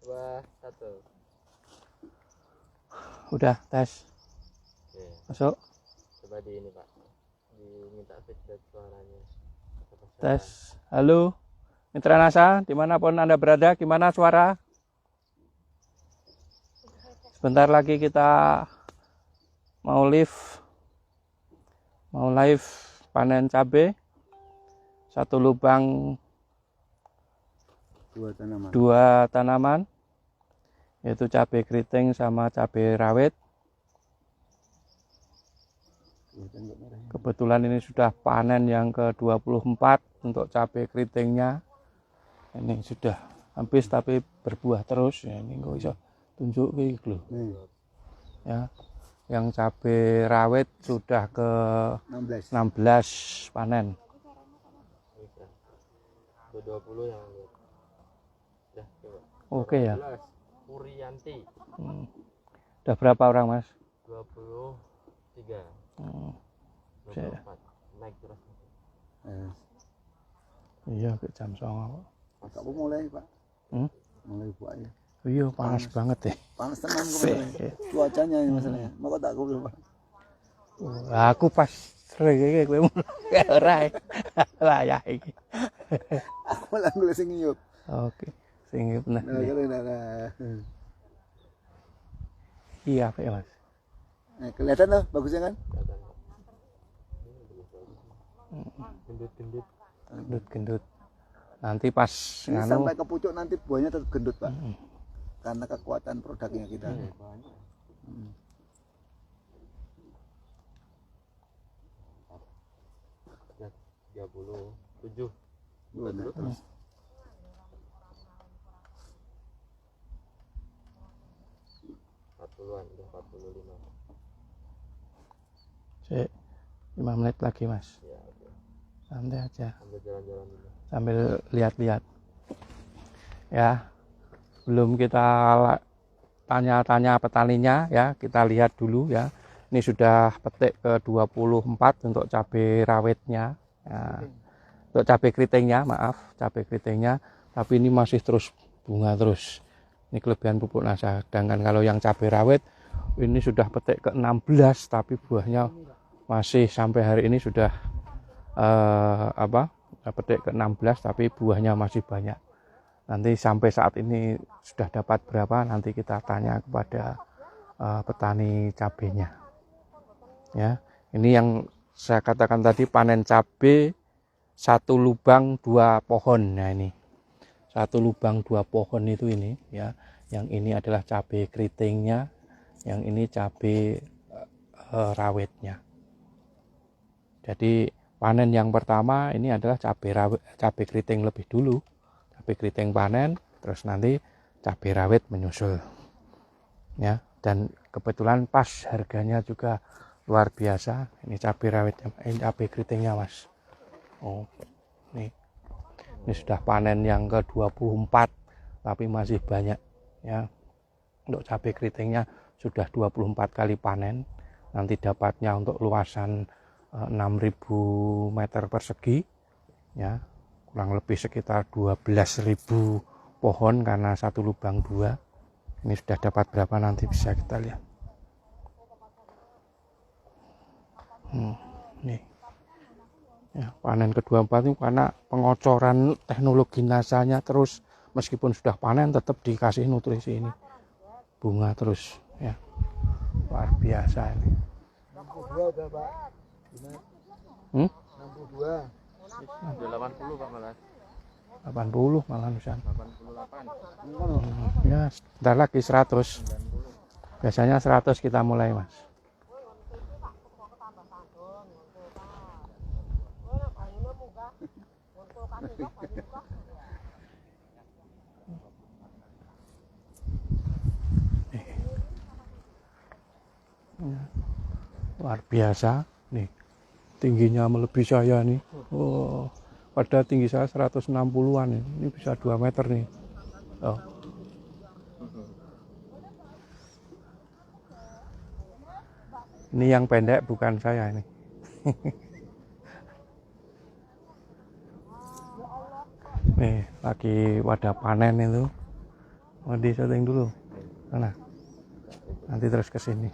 2, 1. Udah tes. Oke. Masuk. Coba di ini Pak, diminta feedback suaranya. Tes. Halo Mitra NASA, dimanapun Anda berada, gimana suara? Sebentar lagi kita mau live panen cabai. Satu lubang dua tanaman, yaitu cabai keriting sama cabai rawit. Kebetulan ini sudah panen yang ke-24 untuk cabai keritingnya. Ini sudah habis tapi berbuah terus ya. Ini kok bisa tunjuk gitu. Ya. Yang cabai rawit sudah ke 16 panen. 20 yang lihat. Dah, coba. Oke ya. Purianti. Udah berapa orang, Mas? 23. 24. Naik terus. Iya, ke jam 09.00. Kamu mulai, Pak? Mulai buat ya. Iya, panas banget ya. Panas tenang kok. Cuacanya ini masalahnya. Mau tak aku Pak. Aku pas sering iki kowe ora. Wayah iki. Aku malah ngulih sing ngiyup. Oke. Sing ngiyup nah. Iya, Pak Mas. Nah, kelihatan loh bagusnya kan? Gendut. Nanti pas ini sampai ke pucuk nanti buahnya tetap gendut, Pak. Karena kekuatan produknya kita. 37. Terus 40-an, udah 45. Cek 5 menit lagi, Mas. Ya, oke. Santai aja. Sambil jalan-jalan dulu. Sambil lihat-lihat. Ya. Belum kita tanya-tanya petaninya ya, kita lihat dulu ya. Ini sudah petik ke-24 untuk cabai rawitnya. Ya. Untuk cabai keritingnya, maaf, cabai keritingnya, tapi ini masih terus bunga terus. Ini kelebihan pupuk NASA. Sedangkan kalau yang cabai rawit ini sudah petik ke-16 tapi buahnya masih sampai hari ini sudah petik ke-16 tapi buahnya masih banyak. Nanti sampai saat ini sudah dapat berapa nanti kita tanya kepada petani cabenya. Ya, ini yang saya katakan tadi panen cabai satu lubang 2 pohon. Nah ini satu lubang 2 pohon itu ini ya. Yang ini adalah cabai keritingnya, yang ini cabai rawitnya. Jadi panen yang pertama ini adalah cabai keriting lebih dulu. Cabai keriting panen, terus nanti cabai rawit menyusul. Ya, dan kebetulan pas harganya juga luar biasa. Ini cabai rawitnya, ini cabai keritingnya, Mas. Oh, nih. Ini sudah panen yang ke-24 tapi masih banyak ya. Untuk cabai keritingnya sudah 24 kali panen. Nanti dapatnya untuk luasan 6.000 meter persegi ya. Kurang lebih sekitar 12.000 pohon karena satu lubang 2. Ini sudah dapat berapa nanti bisa kita lihat. Nih. Ya, panen ke-24 itu karena pengocoran teknologi NASA-nya terus meskipun sudah panen tetap dikasih nutrisi ini. Bunga terus ya. Luar biasa ini. 62 udah, Pak. 62. Udah 80 Pak malah. 80 malah Nusan. 88. Ya, sebentar lagi 100. Biasanya 100 kita mulai, Mas. Luar biasa nih, tingginya melebihi saya nih. Oh, pada tinggi saya 160-an nih. Ini bisa 2 meter nih. Oh. Ini yang pendek bukan saya ini. Nih lagi pada panen itu. Mau di syuting dulu. Sana. Nanti terus ke sini.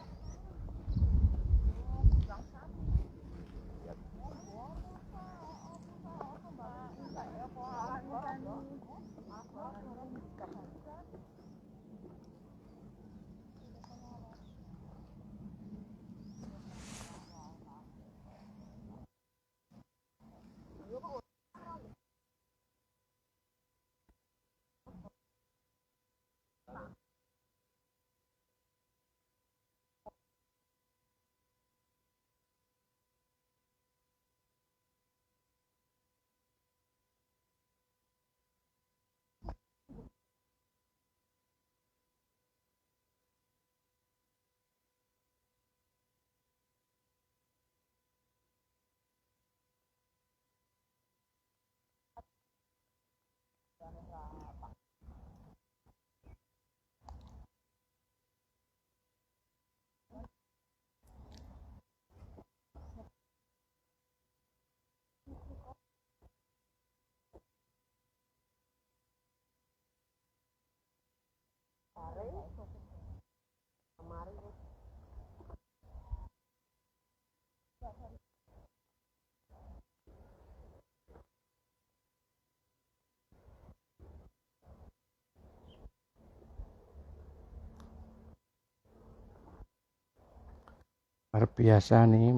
Luar biasa nih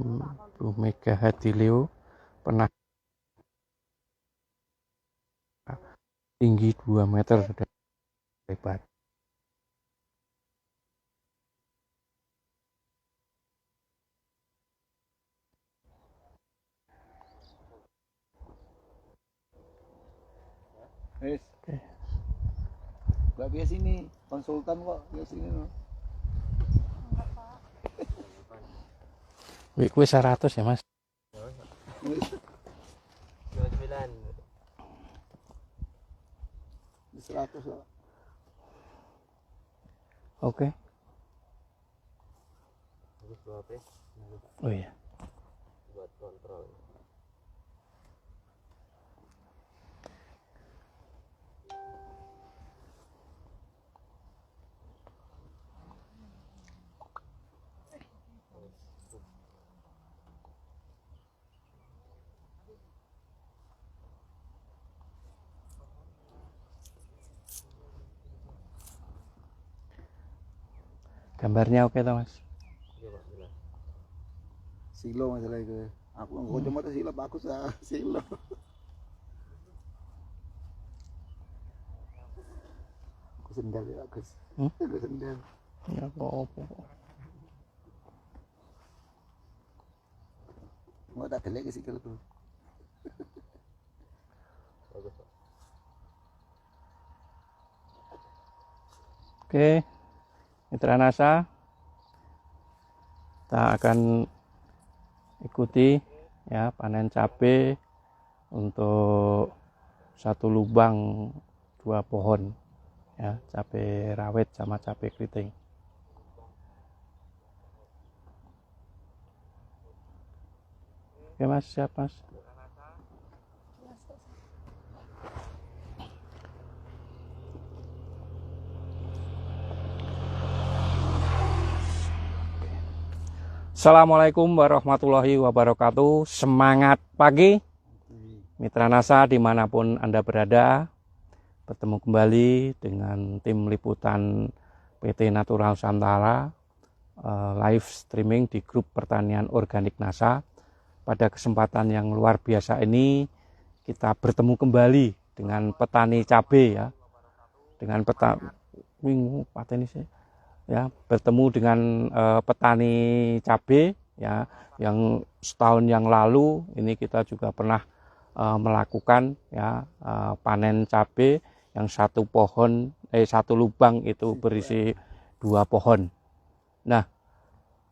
Bu Mega Hadileo, pernah tinggi 2 meter, sudah hebat. Wes, Oke. gak biasa sini, konsultan kok, ya sini no. Wih, kue 100 ya Mas? Wes, 29. 100 kok. Oke. Bagus buat apa? Oh iya. Buat kontrol. Gambarnya oke toh Mas? Iya Pak, jelas. Silo masalah itu. Aku nggak cuma silo, aku sah silo. Aku sendal ya, Gus. Aku sendal. Ya apa-apa. Mau tak delek ke sikil tuh. Bagus Pak. Oke, Mitra NASA, kita akan ikuti ya panen cabai untuk satu lubang 2 pohon ya, cabai rawit sama cabai keriting. Oke Mas, siap Mas. Assalamualaikum warahmatullahi wabarakatuh. Semangat pagi Mitra NASA dimanapun Anda berada. Bertemu kembali dengan tim liputan PT Natural Nusantara, live streaming di grup pertanian organik NASA. Pada kesempatan yang luar biasa ini kita bertemu kembali dengan petani cabai ya, dengan bertemu dengan petani cabai ya, yang setahun yang lalu ini kita juga pernah melakukan ya panen cabai yang satu lubang itu berisi 2 pohon. Nah,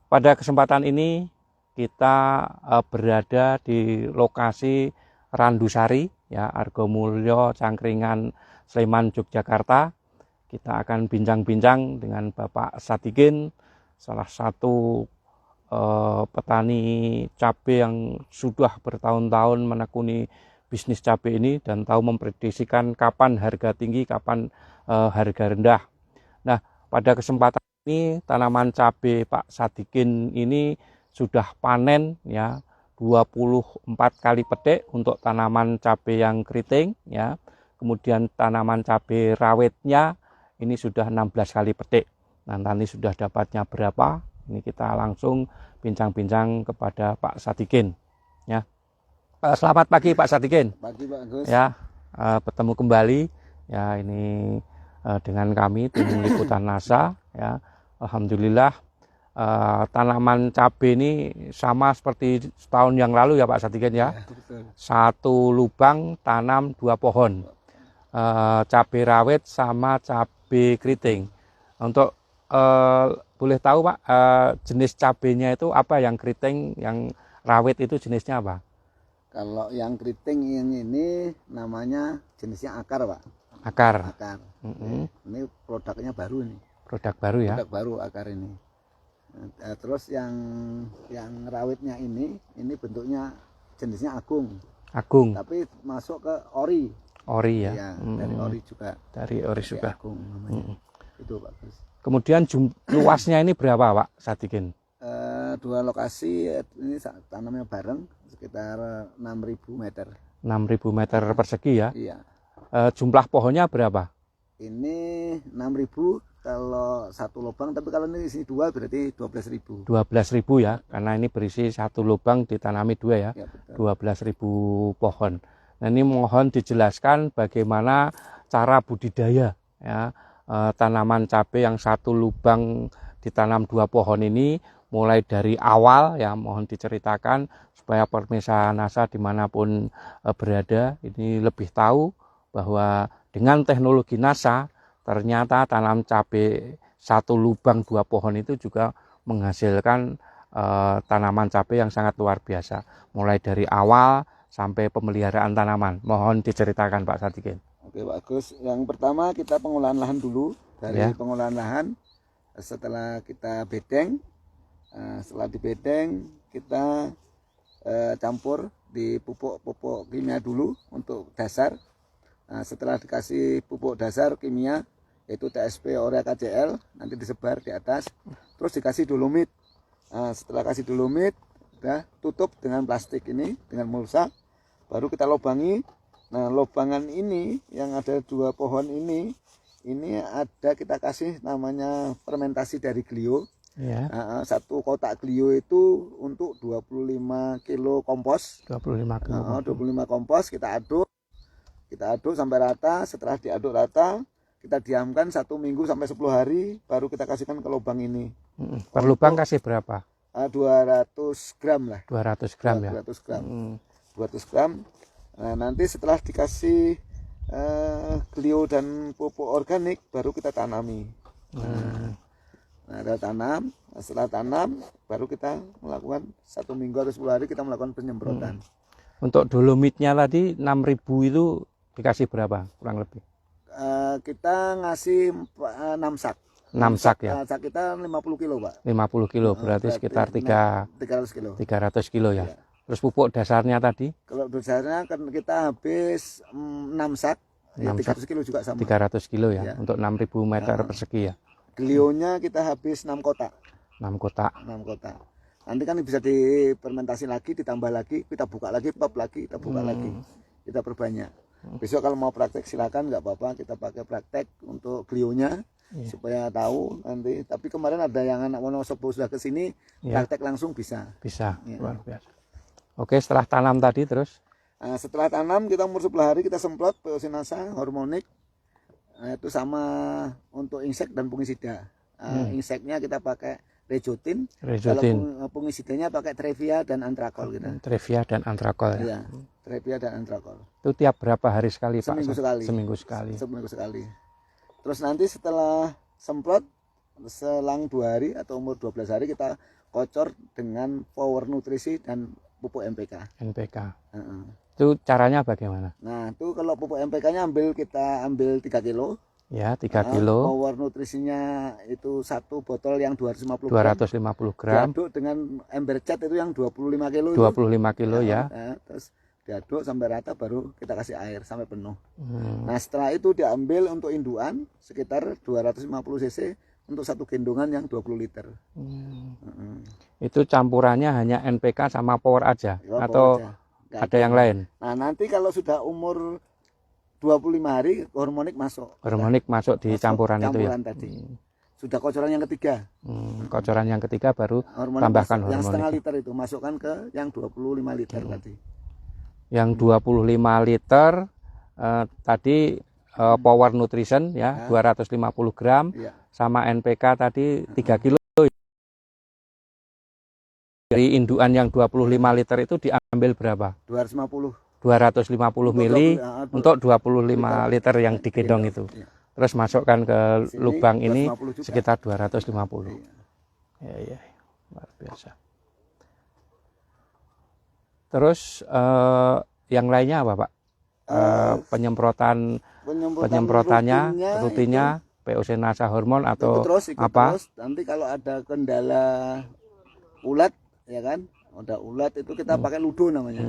pada kesempatan ini kita berada di lokasi Randusari ya, Argomulyo, Cangkringan, Sleman, Yogyakarta. Kita akan bincang-bincang dengan Bapak Sadikin, salah satu petani cabai yang sudah bertahun-tahun menekuni bisnis cabai ini dan tahu memprediksikan kapan harga tinggi, kapan harga rendah Nah, pada kesempatan ini tanaman cabai Pak Sadikin ini sudah panen ya 24 kali petik untuk tanaman cabai yang keriting ya. Kemudian tanaman cabai rawitnya ini sudah 16 kali petik. Nah, nanti sudah dapatnya berapa? Ini kita langsung bincang-bincang kepada Pak Sadikin ya. Selamat pagi Pak Sadikin. Pagi Pak Agus. Ya, bertemu kembali ya ini dengan kami tim liputan NASA ya. Alhamdulillah tanaman cabai ini sama seperti setahun yang lalu ya Pak Sadikin ya. Betul. Satu lubang tanam 2 pohon. Cabai rawit sama cabai keriting. Untuk boleh tahu Pak jenis cabainya itu apa, yang keriting, yang rawit itu jenisnya apa? Kalau yang keriting ini namanya jenisnya akar Pak. Akar. Akar. Ini produknya baru nih. Produk baru ya. Produk baru akar ini. Terus yang rawitnya ini bentuknya jenisnya agung. Agung. Tapi masuk ke ori. Ori ya. Ya, dari ori juga. Dari ori juga. Agung namanya. Itu Pak Gus. Kemudian luasnya ini berapa Pak Sadikin? 2 lokasi ini tanamnya bareng sekitar 6.000 meter. 6.000 meter persegi ya. Iya. Jumlah pohonnya berapa? Ini 6.000 kalau satu lubang, tapi kalau ini sini 2 berarti 12.000. 12.000 ya, karena ini berisi satu lubang ditanami 2 ya. Ya, betul. 12.000 pohon. Nah, ini mohon dijelaskan bagaimana cara budidaya ya tanaman cabai yang satu lubang ditanam 2 pohon ini, mulai dari awal ya, mohon diceritakan supaya pemirsa NASA dimanapun berada ini lebih tahu bahwa dengan teknologi NASA ternyata tanam cabai satu lubang 2 pohon itu juga menghasilkan tanaman cabai yang sangat luar biasa, mulai dari awal sampai pemeliharaan tanaman. Mohon diceritakan Pak Sadikin. Oke Pak Agus, yang pertama kita pengolahan lahan dulu. Dari Ya. pengolahan lahan, setelah kita bedeng, setelah dibedeng kita campur di pupuk kimia dulu untuk dasar. Setelah dikasih pupuk dasar kimia yaitu TSP, Urea, KCl, nanti disebar di atas, terus dikasih dolomit. Setelah kasih dolomit, udah tutup dengan plastik ini, dengan mulsa, baru kita lobangi. Nah, lobangan ini yang ada 2 pohon ini ada kita kasih namanya fermentasi dari Glio. Ya. 1 kotak Glio itu untuk 25 kilo kompos. 25 kilo. 25 kompos kita aduk sampai rata. Setelah diaduk rata, kita diamkan 1 minggu sampai 10 hari, baru kita kasihkan ke lubang ini. Per lubang kasih berapa? 200 gram lah. 200 gram ya. 200 gram. 200 gram. Nah, nanti setelah dikasih Glio dan pupuk organik, baru kita tanami. Nah, ada tanam. Setelah tanam, baru kita melakukan 1 minggu atau 10 hari kita melakukan penyemprotan. Untuk dolomitnya tadi 6.000 itu dikasih berapa kurang lebih? Kita ngasih 6 sak. 6 sak ya. Sak kita 50 kilo Pak. 50 kilo berarti sekitar 300 kilo. 300 kilo ya. Ya. Terus pupuk dasarnya tadi? Kalau dasarnya kan kita habis 6 sak, 6 300 kilo juga sama. 300 kilo ya, Ya. untuk 6.000 meter persegi ya. Glionya kita habis 6 kotak. 6 kotak. 6 kotak. Nanti kan bisa difermentasi lagi, ditambah lagi, kita buka lagi, pop lagi, kita buka lagi, kita perbanyak. Besok kalau mau praktek silakan, nggak apa-apa, kita pakai praktek untuk Glionya supaya tahu nanti. Tapi kemarin ada yang anak Wonosobo sudah kesini, praktek langsung bisa. Bisa, Ya. luar biasa. Oke, setelah tanam tadi terus? Nah, setelah tanam kita umur 11 hari kita semprot Peosinasa hormonik. Nah, itu sama untuk insek dan fungisida. Inseknya kita pakai Rejotin. Rejotin. Kalau fungisidanya pakai Trevia dan Antrakol kita. Trevia dan Antrakol ya. Iya, Trevia dan Antrakol. Itu tiap berapa hari sekali Pak? Seminggu sekali. Seminggu sekali. Seminggu sekali. Terus nanti setelah semprot selang 2 hari atau umur 12 hari kita kocor dengan Power Nutrisi dan pupuk MPK. NPK. Itu caranya bagaimana? Nah, itu kalau pupuk MPK-nya kita ambil 3 kilo. Ya, 3 kilo. Power nutrisinya itu 1 botol yang 250 gram. 250 gram. Diaduk dengan ember cat itu yang 25 kilo. 25 kilo ya. Nah, terus diaduk sampai rata, baru kita kasih air sampai penuh. Nah setelah itu diambil untuk induan sekitar 250 cc untuk satu gendongan yang 20 liter. Itu campurannya hanya NPK sama Power aja Ya, atau Power aja. ada yang lain? Nah nanti kalau sudah umur 25 hari hormonik masuk. Hormonik masuk di campuran itu ya. Tadi. Sudah kocoran yang ketiga. Kocoran yang ketiga baru Hormonik tambahkan masuk, yang setengah hormonik. liter itu masukkan ke yang 25 liter tadi. Yang 25 liter tadi Power Nutrition ya, 250 gram Ya. sama NPK tadi 3 kilo. Dari induan yang 25 liter itu diambil berapa? 250. 250 mili untuk 25 liter yang digendong itu. Ya. Terus masukkan ke Sini lubang ini 250 juga. sekitar 250. Iya. Ya, luar biasa. Terus yang lainnya apa, Pak? Penyemprotannya, rutinnya, POC Nasa hormon atau ikut apa? terus. Nanti kalau ada kendala ulat, ya kan? Ada ulat itu kita pakai ludo namanya.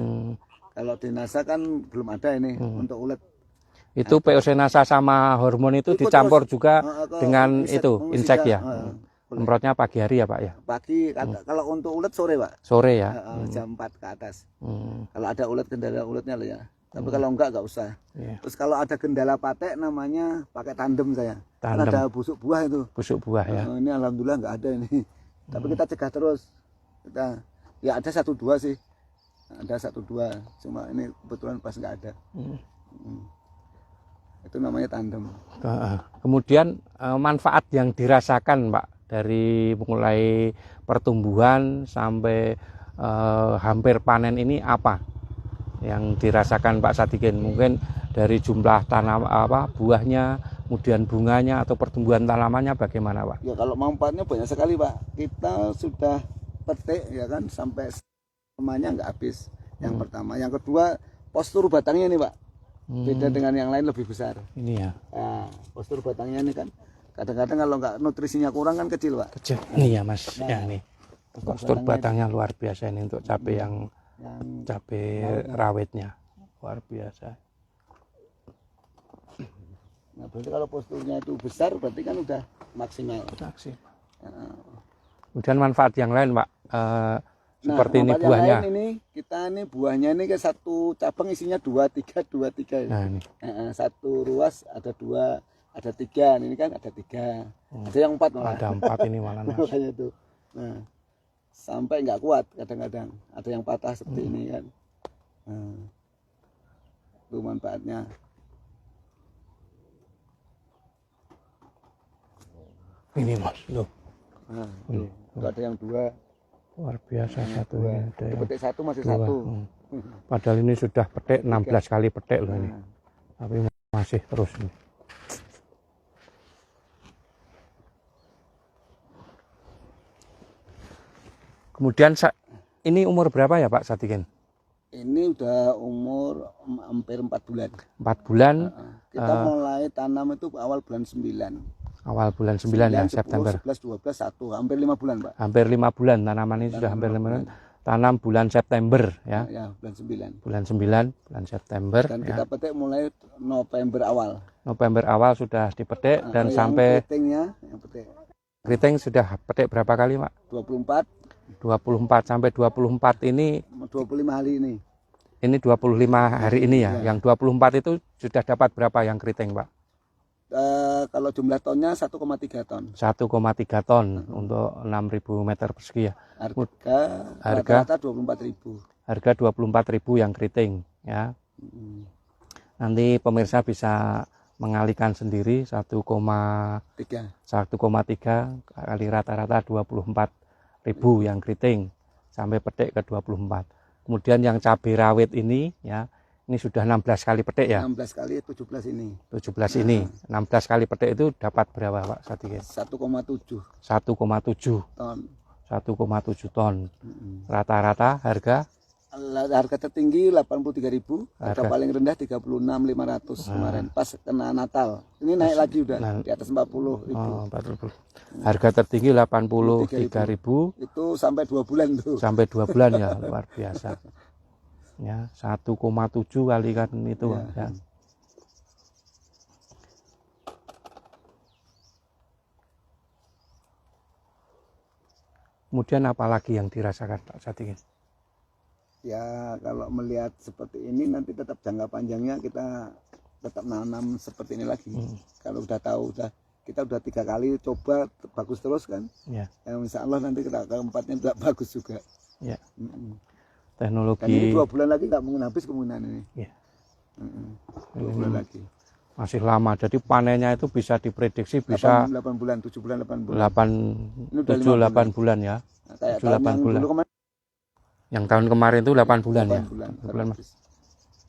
Kalau di NASA kan belum ada ini untuk ulat. Itu POC Nasa sama hormon itu Ikut dicampur terus. juga Ke dengan insek, itu, insek ya. boleh. Semprotnya pagi hari ya, Pak ya? Pagi, kalau untuk ulat sore, Pak. Sore ya. Jam 4 ke atas. Kalau ada ulat, kendala ulatnya loh ya. Tapi kalau enggak usah. Iya. Terus kalau ada kendala patek namanya pakai tandem saya. Karena Tandem. ada busuk buah itu. Busuk buah ya. Ini alhamdulillah enggak ada ini. Tapi kita cegah terus. Kita ya ada 1-2 sih. Ada 1-2. Cuma ini kebetulan pas enggak ada. Itu namanya tandem. Kemudian manfaat yang dirasakan, Pak, dari mulai pertumbuhan sampai hampir panen ini apa yang dirasakan Pak Sadikin? Mungkin dari jumlah tanam buahnya, kemudian bunganya atau pertumbuhan tanamannya bagaimana, Pak? Ya kalau manfaatnya banyak sekali, Pak. Kita sudah petik ya kan sampai semuanya enggak habis. Yang pertama, yang kedua postur batangnya nih, Pak. Beda dengan yang lain, lebih besar. Ini ya. Nah, postur batangnya ini kan kadang-kadang kalau nggak nutrisinya kurang kan kecil, Pak. Kecil. Ini ya, Mas. Ya ini. Postur batangnya luar biasa ini untuk cabai yang cabai rawitnya. Luar biasa. Nah, berarti kalau posturnya itu besar berarti kan udah maksimal. Kemudian manfaat yang lain, Pak. Seperti ini manfaat yang buahnya. lain ini kita ini buahnya ini ke satu cabang isinya 2-3. Nah, ini. Satu ruas ada 2, ada 3. Ini kan ada 3. Ada yang 4 malah. Ada 4 ini malah, Mas. Makanya itu. Nah, sampai nggak kuat kadang-kadang. Ada yang patah seperti ini kan. Nah, itu manfaatnya. Ini, Mas. Loh. Nah, itu ada yang 2. Luar biasa satu ini. Ada yang Petik 1 masih 2. 1. Padahal ini sudah petik 16 kali petik loh ini. Tapi masih terus ini. Kemudian ini umur berapa ya Pak Sadikin? Ini udah umur hampir 4 bulan. 4 bulan. Kita mulai tanam itu awal bulan 9. Awal bulan 9 ya, 10, September. 11, 12, 1. Hampir 5 bulan, Pak. Hampir 5 bulan tanaman ini sudah hampir 5 bulan. Tanam bulan September ya. Ya, bulan 9. Bulan 9, bulan September. Dan ya. kita petik mulai November awal. November awal sudah dipetik dan sampai keritingnya yang petik keriting sudah petik berapa kali, Pak? 24. 24 sampai 24 ini 25 hari ini. Ini 25 hari ini ya. Yang 24 itu sudah dapat berapa yang keriting, Pak? Kalau jumlah tonnya 1,3 ton. 1,3 ton untuk 6.000 meter persegi ya. Harga rata-rata 24.000. Harga 24.000 yang keriting ya. Nanti pemirsa bisa mengalihkan sendiri 1,3 kali rata-rata 24.000 yang keriting sampai petik ke 24. Kemudian yang cabai rawit ini ya, ini sudah 16 kali petik ya. 16 kali 17 ini. 17 ini. 16 kali petik itu dapat berapa Pak Sadikin? 1,7 ton. ton. 1,7 ton. Rata-rata harga tertinggi 83.000, harga paling rendah 36.500 kemarin pas kena Natal. Ini naik lagi udah di atas 40.000. Oh, 40. Harga tertinggi 83.000. Itu sampai 2 bulan tuh. Sampai 2 bulan ya, luar biasa. ya 1,7 kali kan itu Iya. ya. Kemudian apalagi yang dirasakan Pak Sadikin? Ya kalau melihat seperti ini nanti tetap jangka panjangnya kita tetap nanam seperti ini lagi. Kalau udah tahu kita udah 3 kali coba bagus terus kan. Ya. Insya Allah nanti kita keempatnya tidak bagus juga. Ya. Dan Teknologi ini 2 bulan lagi nggak mungkin habis kemungkinan ini. ya. 2 bulan lagi. Masih lama. Jadi panennya itu bisa diprediksi bisa 8 bulan, 7 bulan, 8 bulan. 7-8 bulan ya. Nah, kayak 7-8 tahun yang bulan. dulu kemarin Yang tahun kemarin itu 8 bulan 8 ya. bulan. 8 bulan, Mas.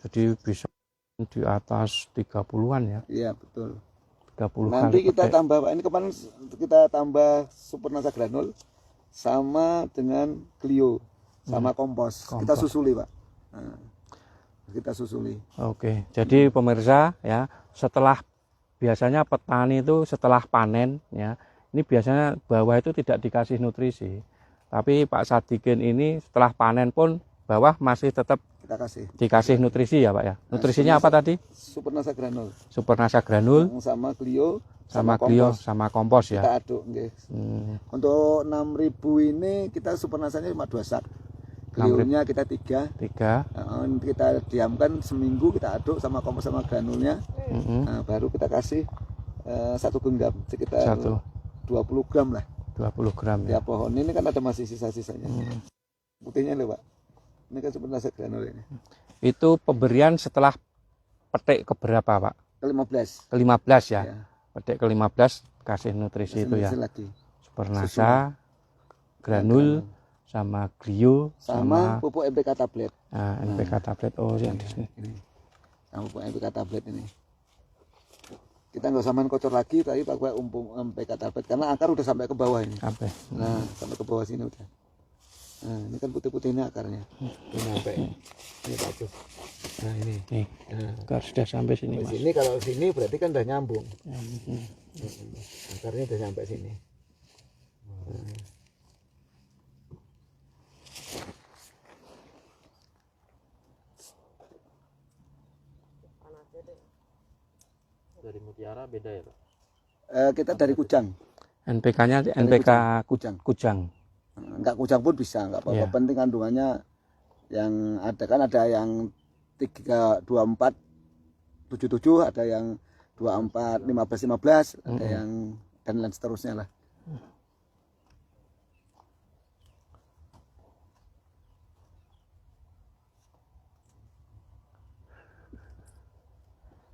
Jadi bisa di atas 30-an ya. Iya betul. 30 Nanti kali kita petik. tambah Pak, ini kemarin kita tambah Super Nasa Granul sama dengan Clio sama kompos. Kita Kompos. susuli Pak. Nah, kita susuli. Oke, jadi pemirsa ya, setelah biasanya petani itu setelah panen ya, ini biasanya bawah itu tidak dikasih nutrisi. Tapi Pak Sadikin ini setelah panen pun bawah masih tetap Kita kasih dikasih nutrisi ya Pak ya. Nutrisinya apa tadi? Super Nasa Granul Super Nasa Granul sama Clio sama Clio kompos. sama kompos ya. Kita aduk nggih. Untuk 6.000 ini kita Super Nasanya cuma 2 sak. 6.000. Clio-nya kita 3. 3. Kita diamkan seminggu, kita aduk sama kompos sama granulnya. Nah, baru kita kasih 1 genggam sekitar 20 gram lah 20 gram ya. tiap pohon. Ini kan ada masih sisa-sisanya. Putihnya loh Pak. Ini kan Super Nasa Granul ini. Itu pemberian setelah petik keberapa Pak? Ke-15. Ke-15 ya. Ya. Petik ke-15 kasih nutrisi itu ya. Lagi. Super Nasa, Granul, sama Clio, Sama pupuk MPK tablet. NPK tablet. Oh, yang di sini. Ini. Sama pupuk MPK tablet ini. Kita nggak usah main kocor lagi, tapi pakai MPK tablet karena akar udah sampai ke bawah ini. Sampai. Nah, sampai ke bawah sini udah. Nah, ini kan putih-putih ini akarnya. Ini sampai. Ini bagus. Nah, ini. Nih, akar sudah sampai sini, Di Mas. sini kalau sini berarti kan udah nyambung. Akarnya udah sampai sini. Dari Mutiara beda ya Pak? Kita dari Kujang. NPK-nya NPK Kujang. Kujang. Enggak Kujang pun bisa, enggak apa-apa. Iya. Penting kandungannya yang ada kan ada yang 324 77, ada yang 24 15 15, ada yang dan lain seterusnya lah.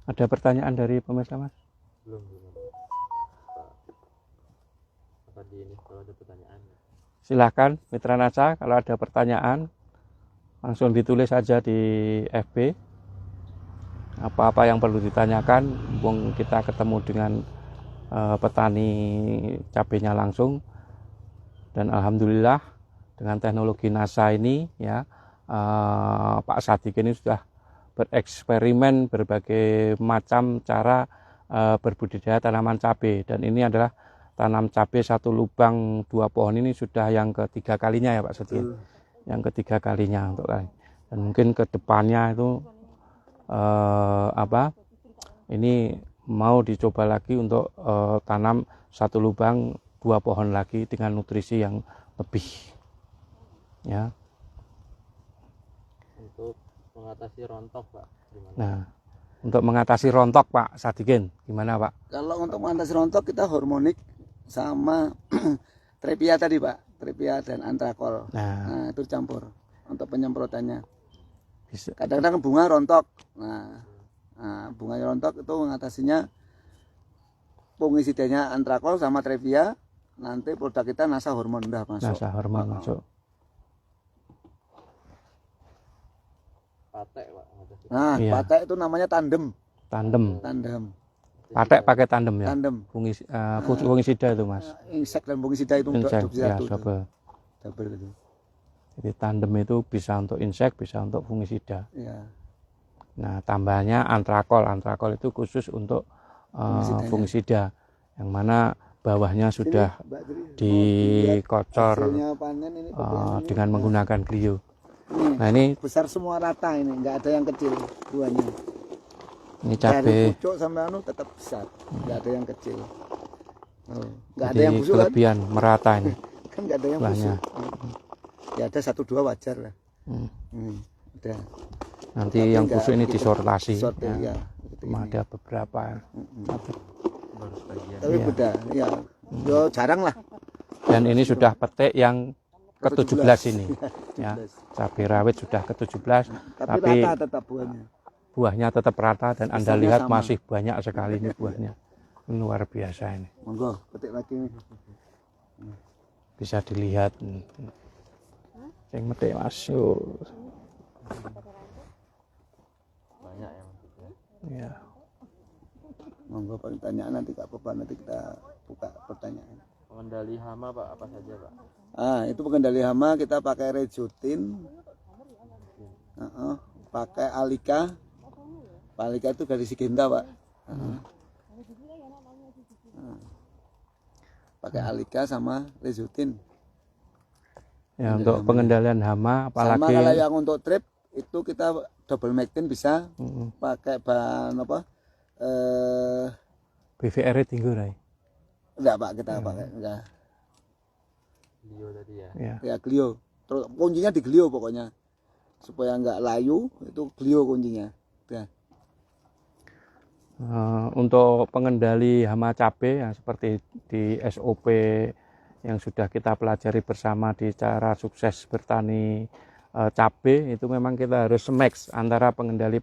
Ada pertanyaan dari pemirsa, Mas? Belum. Apa di ini kalau ada pertanyaan? Silahkan Mitra Nasa, kalau ada pertanyaan langsung ditulis saja di FB. Apa-apa yang perlu ditanyakan, mumpung kita ketemu dengan petani cabenya langsung. Dan alhamdulillah dengan teknologi NASA ini ya, Pak Sadikin ini sudah bereksperimen berbagai macam cara berbudidaya tanaman cabai, dan ini adalah tanam cabai 1 lubang 2 pohon ini sudah yang ketiga kalinya ya Pak Sadikin. Yang ketiga kalinya untuk kali. Dan mungkin ke depannya itu ini mau dicoba lagi untuk tanam 1 lubang 2 pohon lagi dengan nutrisi yang lebih ya. Untuk mengatasi rontok Pak, gimana? Nah, untuk mengatasi rontok Pak Sadikin gimana Pak? Kalau untuk mengatasi rontok kita hormonik sama trepia tadi Pak, trepia dan antrakol. Nah, itu campur untuk penyemprotannya. Bisa. Kadang-kadang bunga rontok. Nah, bunganya rontok itu mengatasinya fungisidanya antrakol sama trepia. Nanti produk kita NASA hormon udah masuk. NASA hormon masuk. Patek Pak, mengatasi. Nah, Iya. patek itu namanya tandem. Tandem. Tandem. Pakai tandem ya. Tandem. Fungisida itu Mas. Insek dan fungisida itu Insek ya, satu. double. Double itu. Jadi tandem itu bisa untuk insek, bisa untuk fungisida. Iya. Nah, tambahnya antrakol. Antrakol itu khusus untuk fungisida, yang mana bawahnya sudah Mbak Tri, dikocor hasilnya panen ini dengan menggunakan Clio. Nah ini besar semua rata ini, nggak ada yang kecil buahnya. ini Dari cabai. pucuk sampai anu tetap besar, nggak ada yang kecil. Oh, nggak ada Jadi yang busuk kan? kelebihan merata ini. Kan nggak ada yang Buahnya. busuk. Ya ada 1-2 wajar lah. Ada. Nanti Tapi yang nggak busuk ini begitu disortasi. disortir, Ya. ya, seperti Cuma ini. ada beberapa. baru sebagian. Tapi Iya. beda, ya. Yo jarang lah. Dan ini sudah petik yang ke-17 ini. Ya, 17. cabai rawit sudah ke-17, Tapi tapi rata tetap buahnya. buahnya tetap rata dan Anda Besarnya lihat sama. masih banyak sekali ini buahnya. Luar biasa ini. Monggo, petik lagi. Bisa dilihat. Yang metik masuk. Banyak ya maksudnya. Ya. Monggo pertanyaan nanti Kak Bapak, nanti kita buka pertanyaan. Pengendali hama Pak, apa saja Pak? Itu pengendali hama kita pakai Rejutin, pakai Alika. Alika itu dari Sigenta Pak. Pakai Alika sama Rejutin. Ya, untuk pengendalian hama Sama apalagi kalau yang untuk trip itu kita double Mactin bisa pakai bahan apa? BVR tinggi Rai. Enggak Pak, kita pakai enggak. Lio tadi ya. Ya. Ya Glio. Terus kuncinya di Glio pokoknya. Supaya enggak layu, itu Glio kuncinya. Ya. Untuk pengendali hama cabai yang seperti di SOP yang sudah kita pelajari bersama di cara sukses bertani cabai, itu memang kita harus mix antara pengendali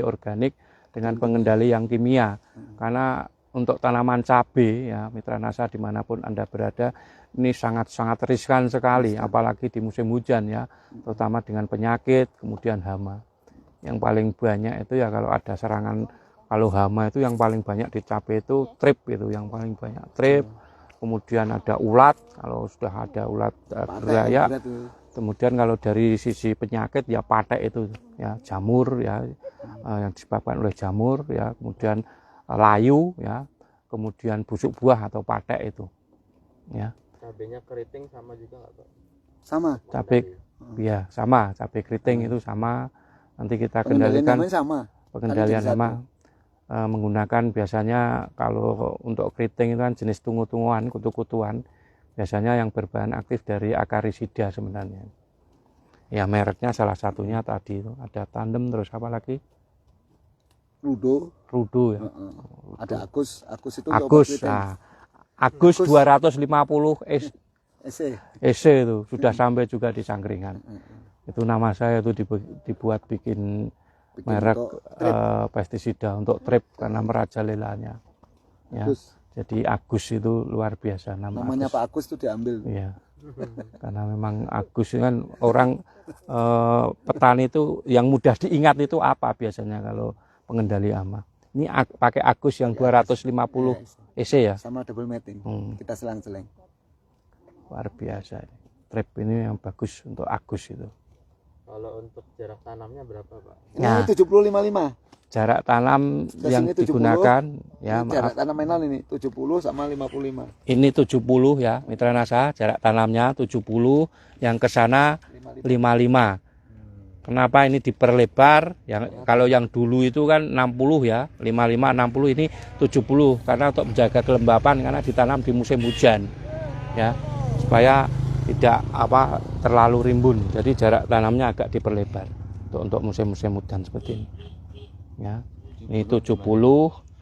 organik dengan pengendali yang kimia. Karena untuk tanaman cabai ya Mitra Nasa dimanapun Anda berada, ini sangat-sangat riskan sekali, apalagi di musim hujan ya, terutama dengan penyakit kemudian hama. Yang paling banyak itu ya kalau ada serangan, kalau hama itu yang paling banyak di cabai itu trip, itu yang paling banyak trip. Kemudian ada ulat, kalau sudah ada ulat berbahaya. Kemudian kalau dari sisi penyakit ya patek itu ya, jamur ya, yang disebabkan oleh jamur ya, kemudian layu ya, kemudian busuk buah atau patek itu ya. Cabenya keriting sama juga nggak Pak? Sama. Cabai ya sama, cabai keriting itu sama. Nanti kita Pengendalian kendalikan namanya sama. pengendalian Kan jadi hama menggunakan biasanya kalau untuk keriting itu kan jenis tunggu-tungguan, kutu-kutuan. Biasanya yang berbahan aktif dari akarisida sebenarnya. Ya mereknya salah satunya tadi itu ada Tandem, terus apa lagi? Rudo ya. Ada Agus itu Agus. untuk obat Nah, Agus 250 EC itu sudah sampai juga di Sangkringan. Itu nama saya itu dibuat bikin merek pestisida untuk trip karena merajalelanya. Ya. Agus. Jadi Agus itu luar biasa Namanya Agus. Pak Agus itu diambil. Iya. Karena memang Agus kan orang petani itu yang mudah diingat itu apa biasanya kalau pengendali hama. Ini pakai Agus yang 250 EC ya. Sama double Mactin. Kita selang-seling. Luar biasa. Trip ini yang bagus untuk Agus itu. Kalau untuk jarak tanamnya berapa Pak? Nah. Ini 70-55. Jarak tanam Ke yang sini 70, digunakan ya Ini jarak maaf. tanam mainan ini 70 sama 55. Ini 70 ya Mitra Nasa, jarak tanamnya 70, yang ke sana 55. Kenapa ini diperlebar? Yang kalau yang dulu itu kan 60 ya, 55 60, ini 70 karena untuk menjaga kelembapan karena ditanam di musim hujan. Ya. Supaya tidak terlalu rimbun. Jadi jarak tanamnya agak diperlebar untuk musim-musim hujan seperti ini. Ya. Ini 70,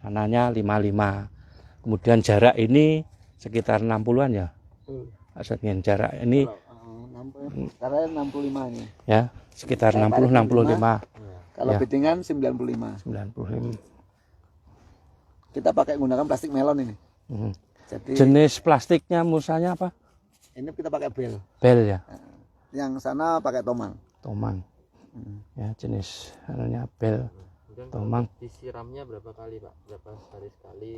sananya 55. Kemudian jarak ini sekitar 60-an ya. Sekian jarak ini Karena 65 ini. ya, sekitar 60 65. Kalau Ya. betingan 95. 95. Kita pakai gunakan plastik melon ini. Jadi Jenis plastiknya musanya apa? ini kita pakai bel. Bel ya, Yang sana pakai tomang. tomang. Ya, jenis anunya bel. Kemudian Tomang. kalau disiramnya berapa kali Pak? Berapa hari sekali?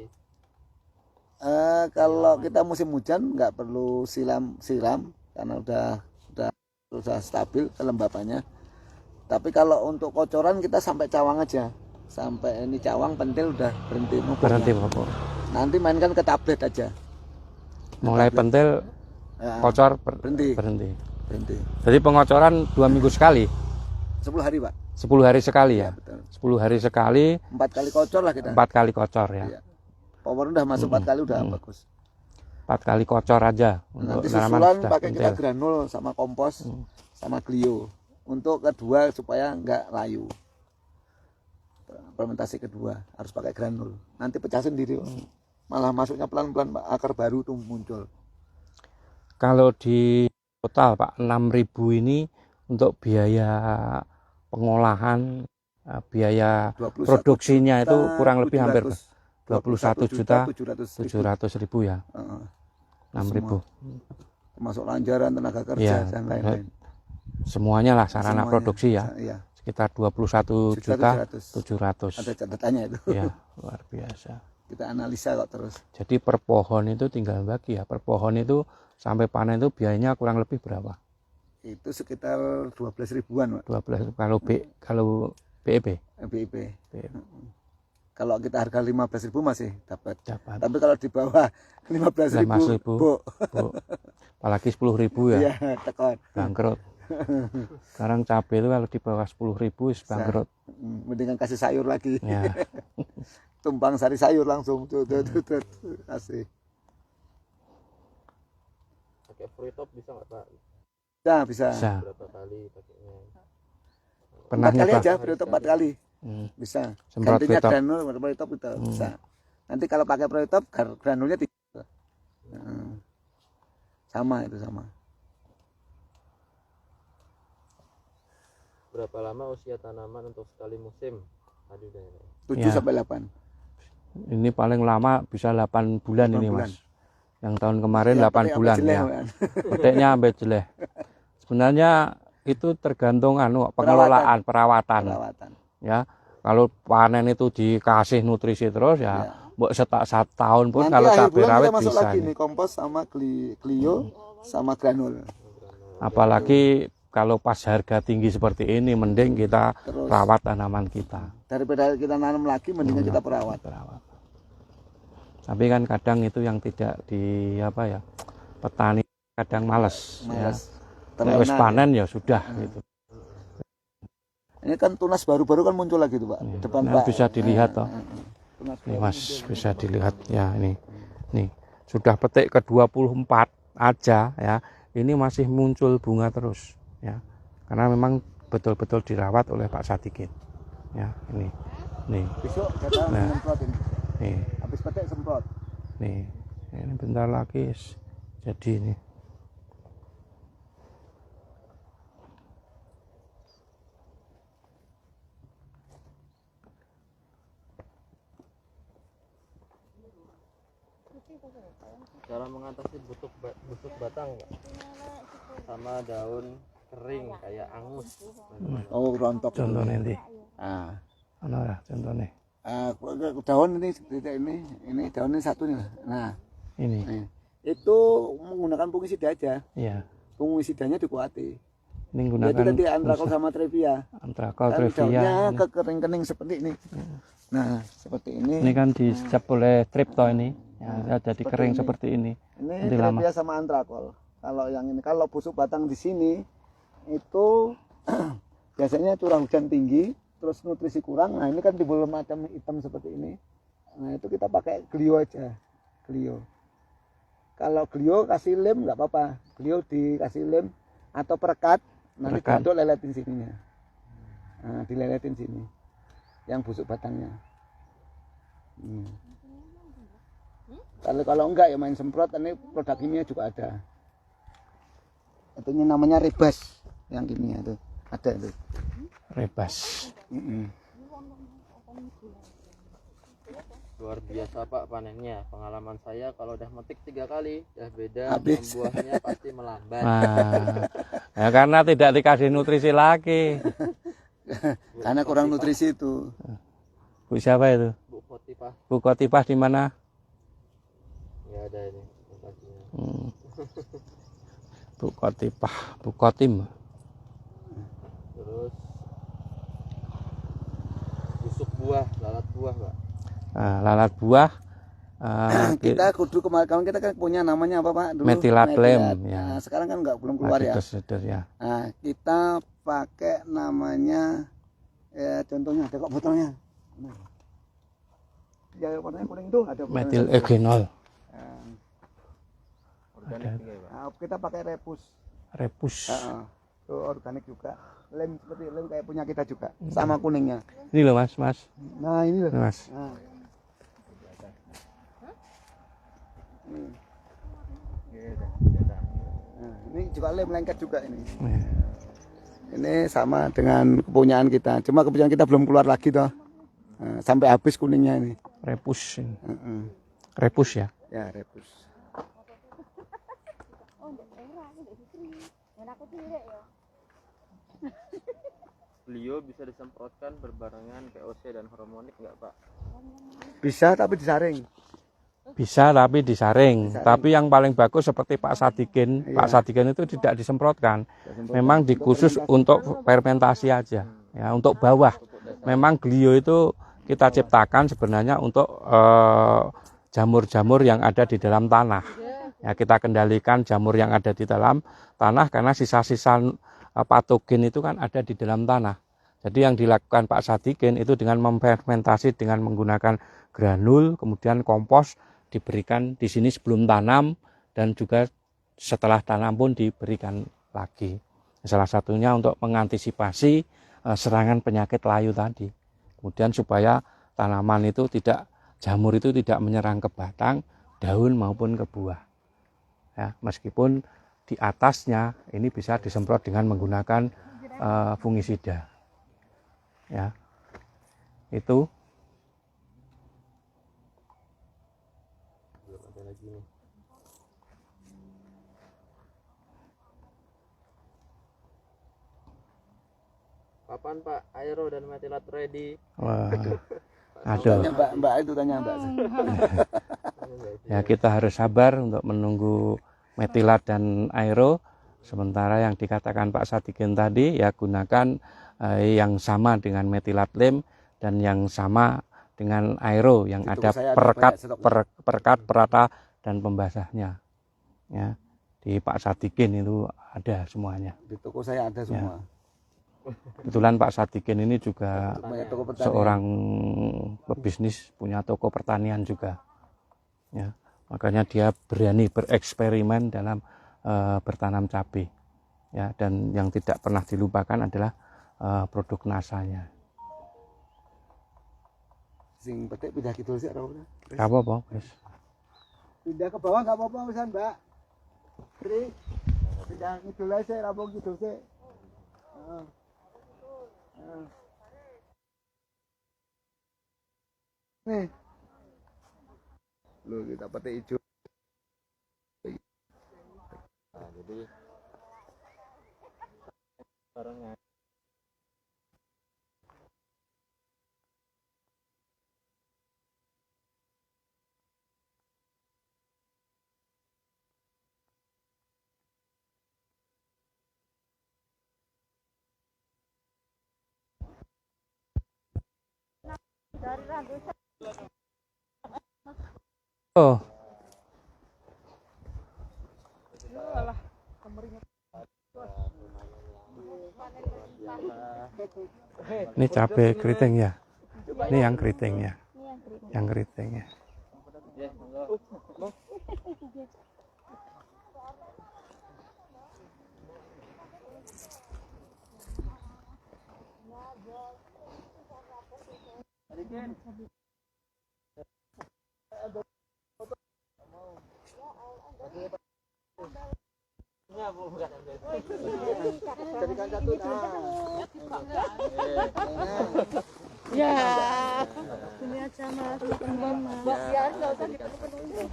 Kalau kita musim hujan nggak perlu siram karena udah stabil kelembapannya. Tapi kalau untuk kocoran kita sampai cawang aja. Sampai ini cawang pentil udah berhenti nuburnya. Berhenti Bapak. Nanti mainkan ke tablet aja. Mulai pentil Ya, kocor berhenti. berhenti. berhenti. Jadi pengocoran 2 minggu sekali, 10 hari Pak. 10 hari sekali ya. Betul. 10 hari sekali, 4 kali kocor lah kita. 4 kali kocor ya. Iya. Power udah masuk 4 kali udah bagus. 4 kali kocor aja untuk Nanti tanaman susulan sudah pakai kita pentil. granul sama kompos sama Clio. Untuk kedua supaya nggak layu. Fermentasi kedua harus pakai granul. Nanti pecah sendiri. Malah masuknya pelan-pelan Pak, akar baru tuh muncul. Kalau di total Pak 6.000 ini untuk biaya pengolahan, biaya 21 produksinya itu juta kurang lebih hampir 21.700.000 ya. 6.000. Termasuk lanjaran, tenaga kerja Iya, dan lain-lain. Semuanya lah sarana Semuanya. produksi ya. Iya. Sekitar 21.700.000. Ada catatannya itu. Ya, luar biasa. Kita analisa kok terus. Jadi per pohon itu tinggal bagi ya. Per pohon itu sampai panen itu biayanya kurang lebih berapa? Itu sekitar 12 ribuan Pak. 12 kalau BEP. BIP. BEP. Kalau kita harga 15.000 masih dapat. Dapat. Tapi kalau di bawah 15.000, 15.000, Bu. Apalagi 10.000 ya. Iya, tekon. Bangkrut. Sekarang cabai itu kalau di bawah 10.000 wis bangkrut. Mendingan kasih sayur lagi. Ya. Tumpang sari sayur langsung. Kasih. Pakai free top bisa nggak Pak? Nah, bisa. Bisa. Berapa kali pakainya? Pernah 4 kali nyoba? aja, Proyotop 4 kali. Bisa. Semprot Gantinya Proyotop. granul, Proyotop itu bisa. Nanti kalau pakai Proyotop, granulnya 3. Sama itu sama. Berapa lama usia tanaman untuk sekali musim? Tadi udah ya. 7 Ya. sampai 8. Ini paling lama bisa 8 bulan 8 ini bulan. Mas. Yang tahun kemarin Iya, 8 petik bulan sampai jelek, ya. kan. Petiknya sampai jelek. Sebenarnya itu tergantung pengelolaan, perawatan. Ya. Kalau panen itu dikasih nutrisi terus ya, mbok satu tahun pun Nanti kalau akhir cabai bulan rawit kita masuk bisa. lagi Nih. nih kompos sama Clio sama granul. Apalagi kalau pas harga tinggi seperti ini, mending kita Terus. rawat tanaman kita. Daripada kita nanam lagi, mendingan kita perawat. Tapi kan kadang itu yang tidak petani kadang males. Malas. Ya. Wis panen ya sudah gitu. Ini kan tunas baru-baru kan muncul lagi tuh Pak. Ya, Depan nah, Pak. bisa dilihat toh. Tunas Nih baru Mas, muncul. bisa dilihat ya ini. Nih, sudah petik ke-24 aja ya. Ini masih muncul bunga terus ya. Karena memang betul-betul dirawat oleh Pak Sadikin. Ya, ini. Nih. Besok kita semprot ini. Nih. Habis petik semprot. Nih. Ini bentar lagi jadi ini. Cara mengatasi busuk batang Pak? Sama daun kering kayak angus. Oh, rontok. Contohnya nanti. Ah. Mana ya contohnya? Daun ini seperti ini daun ini satu nih. Nah, Ini. itu menggunakan fungisida aja. Iya. Fungisidanya dikuati. Ini Yaitu gunakan tadi antrakol sama trevia. antrakol Kan daunnya trevia. kekering-kering seperti ini. Nah, seperti ini. Ini kan dicap oleh tripto ini. Ya, jadi Seperti kering ini. seperti ini. Ini Nanti lama. trevia sama antrakol. Kalau yang ini, kalau busuk batang di sini itu biasanya curah hujan tinggi, terus nutrisi kurang. Nah, ini kan timbul macam hitam seperti ini. Nah, itu kita pakai Clio aja. Clio. Kalau Clio kasih lem nggak apa-apa. Clio dikasih lem atau perekat, nanti Perekat. diaduk leletin sininya. Nah, dileletin sini. Yang busuk batangnya. Kalau enggak ya main semprot, ini produk kimia juga ada. Itu namanya rebas yang kimia itu. Ada itu. Rebas. Luar biasa Pak panennya. Pengalaman saya kalau udah metik 3 kali udah beda. Habis. Buahnya pasti melambat. Nah, ya karena tidak dikasih nutrisi lagi. Karena kurang nutrisi itu. Bu siapa itu? Bu Khotifah Bu Khotifah di mana? ya ada ini lokasinya. Bu Khotifah, Bu Khotim. Terus busuk buah, lalat buah Pak. Nah, lalat buah kita kudu kemarin kita kan punya namanya apa Pak dulu? Metilatlem ya. Nah, sekarang kan belum keluar ya. Ya. Nah, kita pakai namanya contohnya ada kok botolnya. Ya warnanya kuning itu ada Metil eugenol. Nah, kita pakai Repus. Itu organik juga. Lem seperti lem kayak punya kita juga. Sama kuningnya. Ini loh Mas. Nah, ini loh. Mas. Nah. Nah, ini juga lem lengket juga ini. Ini sama dengan kepunyaan kita. Cuma kepunyaan kita belum keluar lagi toh. Nah, sampai habis kuningnya ini. Repus. Repus ya? Ya, Repus. Beliau bisa disemprotkan berbarengan POC dan hormonik nggak Pak? Bisa tapi disaring. Bisa tapi disaring. Tapi yang paling bagus seperti Pak Sadikin. Iya. Pak Sadikin itu tidak disemprotkan. Memang dikhusus untuk fermentasi aja. Ya, untuk bawah. Memang glio itu kita ciptakan sebenarnya untuk jamur-jamur yang ada di dalam tanah. Ya, kita kendalikan jamur yang ada di dalam tanah karena sisa-sisa patogen itu kan ada di dalam tanah. Jadi yang dilakukan Pak Sadikin itu dengan memfermentasi dengan menggunakan granul, kemudian kompos diberikan di sini sebelum tanam dan juga setelah tanam pun diberikan lagi. Salah satunya untuk mengantisipasi serangan penyakit layu tadi. Kemudian supaya tanaman itu jamur itu tidak menyerang ke batang, daun maupun ke buah. Ya, meskipun di atasnya ini bisa disemprot dengan menggunakan fungisida. Ya, itu. Kapan Pak Aero dan Metilat ready? Wah, aduh. Mbak itu tanya Mbak. Ya, kita harus sabar untuk menunggu Metilat dan Aero. Sementara yang dikatakan Pak Sadikin tadi ya gunakan yang sama dengan Metilatlem dan yang sama dengan Aero yang ada perekat, perata dan pembasahnya. Ya, di Pak Sadikin itu ada semuanya. Di toko saya ada semua. Ya. Kebetulan Pak Sadikin ini juga seorang pebisnis, punya toko pertanian juga. Ya, makanya dia berani bereksperimen dalam bertanam cabai. Ya, dan yang tidak pernah dilupakan adalah produk nasanya. Sing petik pindah kidul sih ora. Apa, Mas? Pindah ke bawah enggak apa-apa pisan, Mbak. Tri. Pindah kidul aja ora apa kidul sih. Nih. Loh, kita petik hijau. Nah, jadi barengan. Oh. Ini cabai keriting ya. Ini yang keriting ya. Yang keriting ya. Ya, ini aja Mas, Mas. Ya, enggak usah dipenuhi.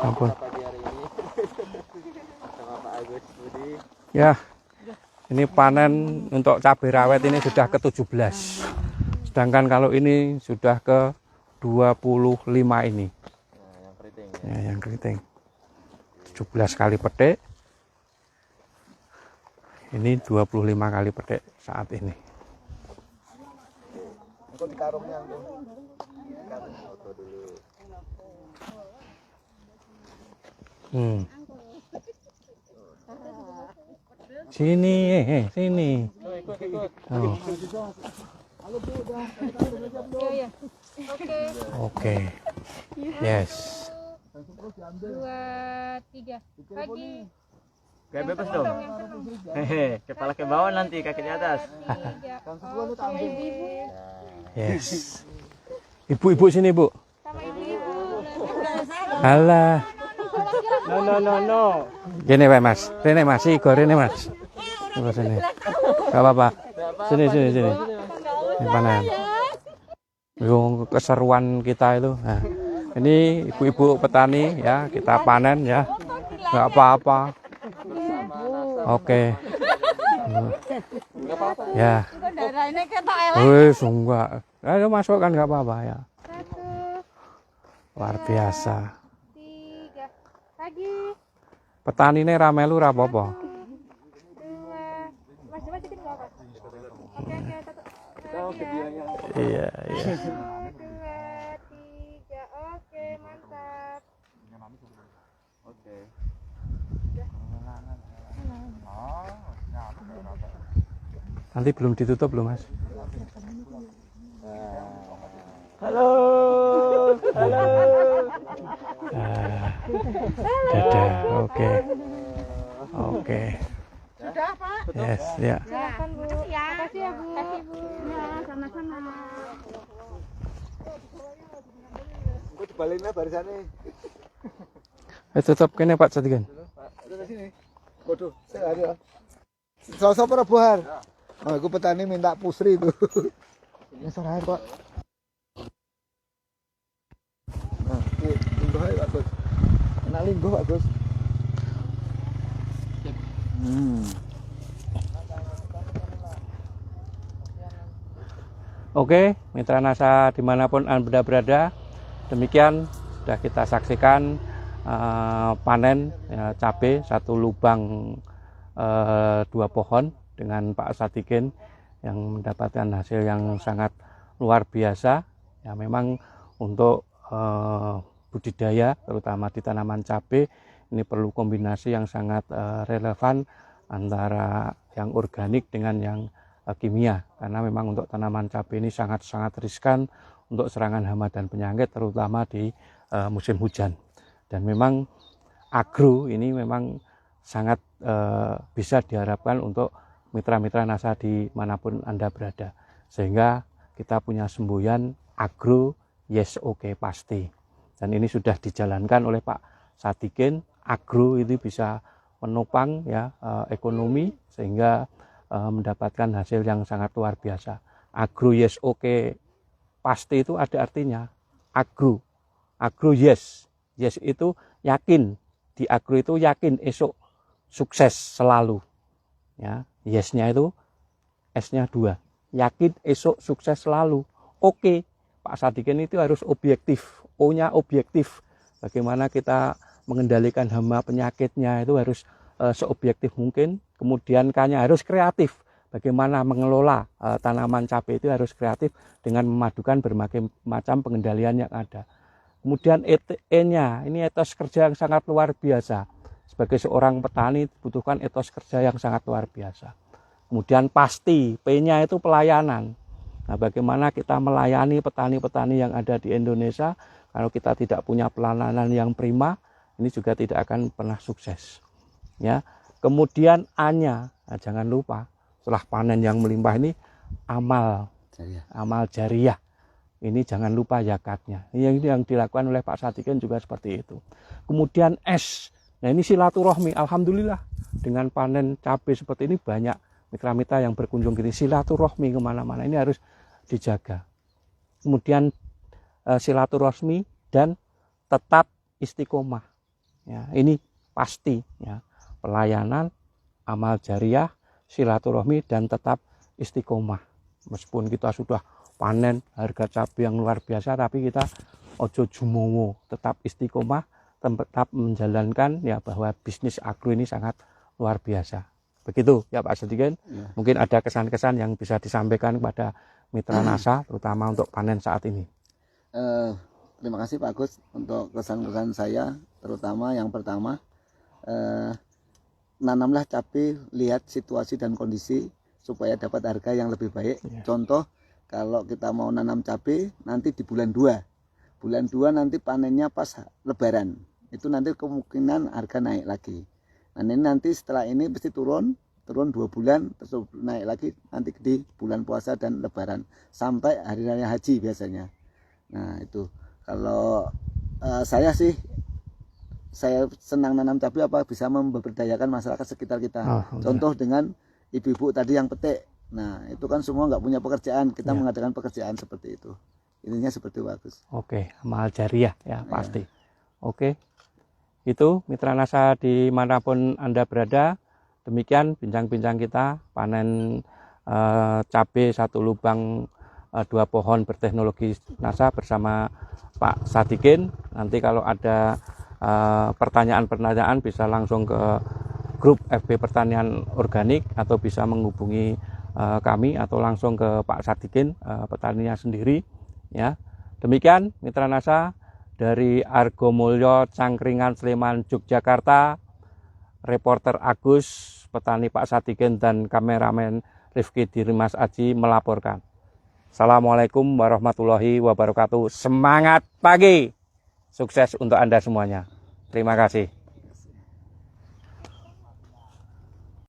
Ampun. Pagi hari ini sama Pak Agus Budi. Ya, ini panen untuk cabai rawit ini sudah ke-17. Sedangkan kalau ini sudah ke-25 ini. Nah, yang keriting. Ya, yang keriting. 17 kali petik. Ini 25 kali petik saat ini. Untuk di karungnya Sini, sini. Oh. Oke. Yes. 2, 3. Pagi. Kayak bebas dong. Hehe, kepala ke bawah nanti, kaki di atas. Yes. Ibu-ibu sini, Bu. Sama ibu-ibu. Alah. No. Gini, Pak Mas. Rene Mas, Igor ini Mas. Coba sini. Gak apa-apa. Sini. Ini panen. Yung keseruan kita itu. Nah, ini ibu-ibu petani ya, kita panen ya. Gak apa-apa. Oke. Ya. Wih, enggak. Ayo masukkan nggak apa-apa ya. 1, Luar biasa. 3. Pagi. Petani ini ramelu rapopo. 2. Mas coba sedikit enggak apa? Oke, satu. Iya. 2, 3. Oke, mantap. Oke. Nanti belum ditutup belum, Mas? Halo. Dadah. Oke. Sudah, Pak? Yes, ya. Silakan, Bu. Makasih ya, Bu. Makasih, Bu. Ya, sama-sama. Engko dibaliknya barisane. Tutup kene Pak Satigan. Dari sini. Waduh, saya ada. Sosok para buahar. Oh, aku petani minta pusri itu. Ini sorang Pak. Nah, linggo ae Pak Gus. Enak linggo Pak Gus. Oke, mitra NASA dimanapun Anda berada, demikian sudah kita saksikan panen ya, cabai satu lubang 2 pohon dengan Pak Satigen yang mendapatkan hasil yang sangat luar biasa. Ya memang untuk budidaya terutama di tanaman cabai ini perlu kombinasi yang sangat relevan antara yang organik dengan yang kimia, karena memang untuk tanaman cabai ini sangat-sangat riskan untuk serangan hama dan penyakit terutama di musim hujan. Dan memang agro ini memang sangat bisa diharapkan untuk mitra-mitra NASA dimanapun Anda berada, sehingga kita punya semboyan agro yes oke pasti. Dan ini sudah dijalankan oleh Pak Satigen. Agro itu bisa menopang ya ekonomi sehingga mendapatkan hasil yang sangat luar biasa. Agro yes oke pasti itu ada artinya agro yes itu yakin, di agro itu yakin esok sukses selalu ya. Yes-nya itu S-nya 2, yakin esok sukses selalu. Oke, Pak Satigen itu harus objektif, O-nya objektif. Bagaimana kita mengendalikan hama penyakitnya itu harus seobjektif mungkin. Kemudian K-nya harus kreatif, bagaimana mengelola tanaman cabai itu harus kreatif dengan memadukan berbagai macam pengendalian yang ada. Kemudian E-nya, ini etos kerja yang sangat luar biasa. Sebagai seorang petani dibutuhkan etos kerja yang sangat luar biasa. Kemudian pasti, P-nya itu pelayanan. Nah, bagaimana kita melayani petani-petani yang ada di Indonesia. Kalau kita tidak punya pelayanan yang prima, ini juga tidak akan pernah sukses. Ya. Kemudian A-nya, nah, jangan lupa setelah panen yang melimpah ini amal jariah. Ini jangan lupa zakatnya. Ini yang dilakukan oleh Pak Satigen juga seperti itu. Kemudian S, nah ini silaturahmi. Alhamdulillah dengan panen cabai seperti ini banyak mitra-mitra yang berkunjung ke sini, silaturahmi kemana-mana ini harus dijaga. Kemudian silaturahmi dan tetap istiqomah. Ya, ini pasti ya. Pelayanan, amal jariah, silaturahmi dan tetap istiqomah. Meskipun kita sudah panen harga cabai yang luar biasa, tapi kita ojo jumowo, tetap istiqomah, tetap menjalankan ya bahwa bisnis agro ini sangat luar biasa. Begitu ya Pak Sadikin. Ya. Mungkin ada kesan-kesan yang bisa disampaikan kepada mitra NASA terutama untuk panen saat ini. Terima kasih Pak Agus untuk kesan-kesan saya, terutama yang pertama, nanamlah cabai, lihat situasi dan kondisi supaya dapat harga yang lebih baik. Ya. Contoh, kalau kita mau nanam cabai nanti di bulan 2 nanti panennya pas Lebaran, itu nanti kemungkinan harga naik lagi. Nah ini nanti setelah ini pasti turun 2 bulan, terus naik lagi nanti di bulan puasa dan Lebaran sampai hari raya haji biasanya. Nah itu kalau saya sih, saya senang nanam cabai apa bisa memberdayakan masyarakat sekitar kita. Contoh dengan ibu-ibu tadi yang petik. Nah itu kan semua nggak punya pekerjaan, kita mengadakan pekerjaan seperti itu. Ininya seperti bagus. Oke, amal jariah ya pasti. Oke, itu mitra NASA dimanapun Anda berada. Demikian bincang-bincang kita panen cabai 1 lubang 2 pohon berteknologi NASA bersama Pak Sadikin. Nanti kalau ada pertanyaan-pertanyaan bisa langsung ke grup FB Pertanian Organik atau bisa menghubungi kami atau langsung ke Pak Sadikin, petaninya sendiri. Ya, demikian mitra NASA dari Argomulyo, Cangkringan, Sleman, Yogyakarta. Reporter Agus, petani Pak Sadikin dan kameramen Rifki Dirimas Aji melaporkan. Assalamualaikum warahmatullahi wabarakatuh. Semangat pagi, sukses untuk Anda semuanya. Terima kasih.